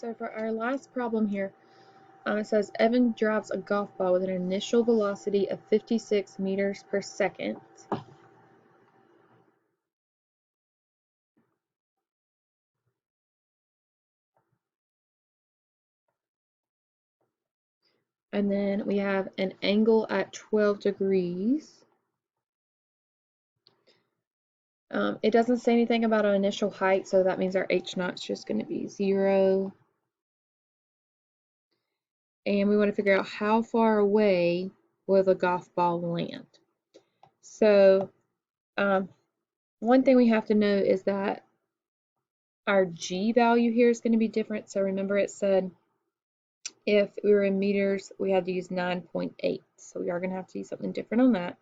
So for our last problem here, it says Evan drops a golf ball with an initial velocity of 56 meters per second. And then we have an angle at 12 degrees. It doesn't say anything about an initial height, so that means our h0 is just going to be 0. And we want to figure out how far away will the golf ball land. So one thing we have to know is that our g value here is going to be different. So remember it said if we were in meters, we had to use 9.8. So we are going to have to use something different on that.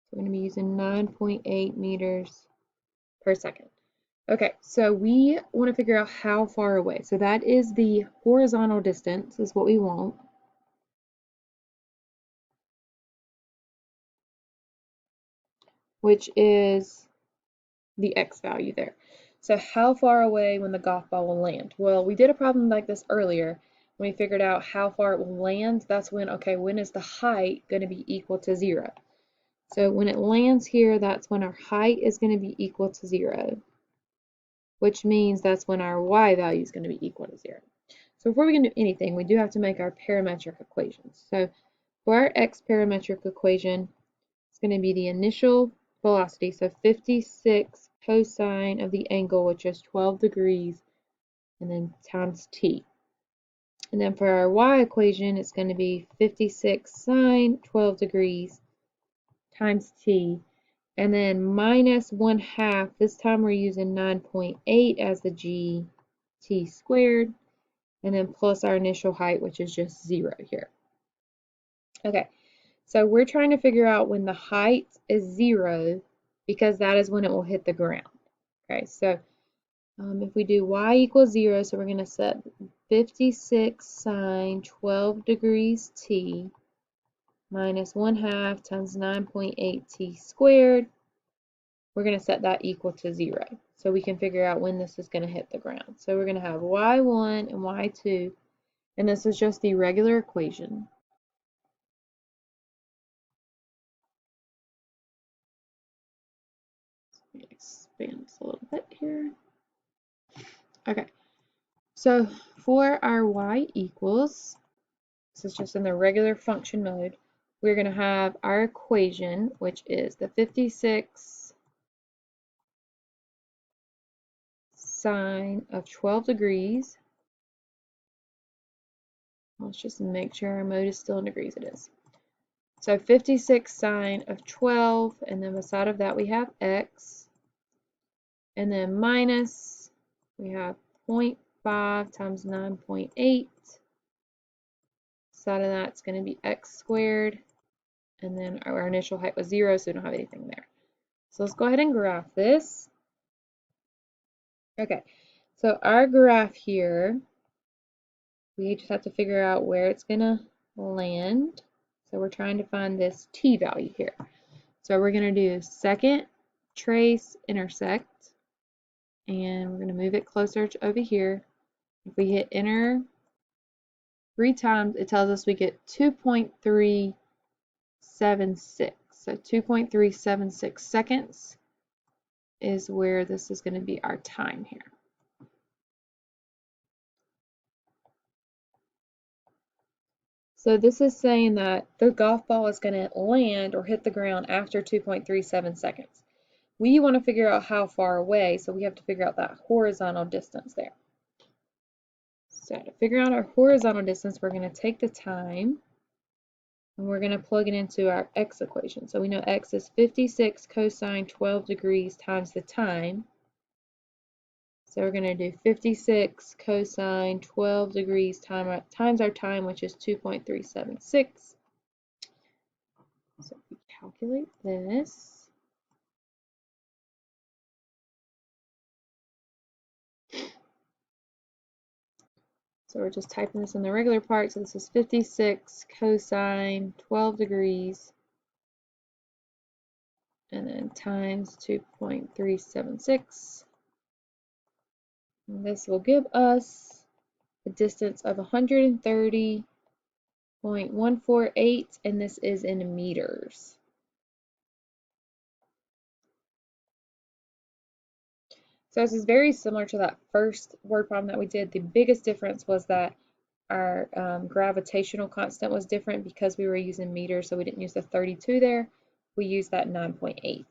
So we're going to be using 9.8 meters per second. Okay, so we want to figure out how far away. So that is the horizontal distance, is what we want. Which is the x value there. So how far away when the golf ball will land? Well, we did a problem like this earlier. When we figured out how far it will land, that's when, okay, when is the height going to be equal to 0? So when it lands here, that's when our height is going to be equal to 0, which means that's when our y value is going to be equal to 0. So before we can do anything, we do have to make our parametric equations. So for our x parametric equation, it's going to be the initial velocity, so 56 cosine of the angle, which is 12 degrees, and then times t. And then for our y equation, it's going to be 56 sine 12 degrees times t, and then minus 1/2. This time we're using 9.8 as the g, t squared, and then plus our initial height, which is just 0 here. Okay, so we're trying to figure out when the height is 0 because that is when it will hit the ground. Okay, so if we do y equals 0, so we're going to set 56 sine 12 degrees t minus 1/2 times 9.8 t squared. We're going to set that equal to 0 so we can figure out when this is going to hit the ground. So we're going to have y1 and y2, and this is just the regular equation. Let me expand this a little bit here. Okay, so for our y equals, this is just in the regular function mode, we're going to have our equation, which is the 56 sine of 12 degrees. Let's just make sure our mode is still in degrees. It is. So 56 sine of 12, and then beside of that we have x, and then minus, we have 0.5 times 9.8. Side of that's going to be x squared, and then our initial height was 0, so we don't have anything there. So let's go ahead and graph this. Okay, so our graph here, we just have to figure out where it's going to land. So we're trying to find this t value here. So we're going to do second trace intersect, and we're going to move it closer to over here. If we hit enter 3 times, it tells us we get 2.376. So 2.376 seconds is where this is going to be our time here. So this is saying that the golf ball is going to land or hit the ground after 2.37 seconds. We want to figure out how far away, so we have to figure out that horizontal distance there. So to figure out our horizontal distance, we're going to take the time and we're going to plug it into our x equation. So we know x is 56 cosine 12 degrees times the time. So we're going to do 56 cosine 12 degrees times our time, which is 2.376. So if we calculate this, so we're just typing this in the regular part. So this is 56 cosine 12 degrees, and then times 2.376. And this will give us a distance of 130.148, and this is in meters. So this is very similar to that first word problem that we did. The biggest difference was that our gravitational constant was different because we were using meters, so we didn't use the 32 there. We used that 9.8.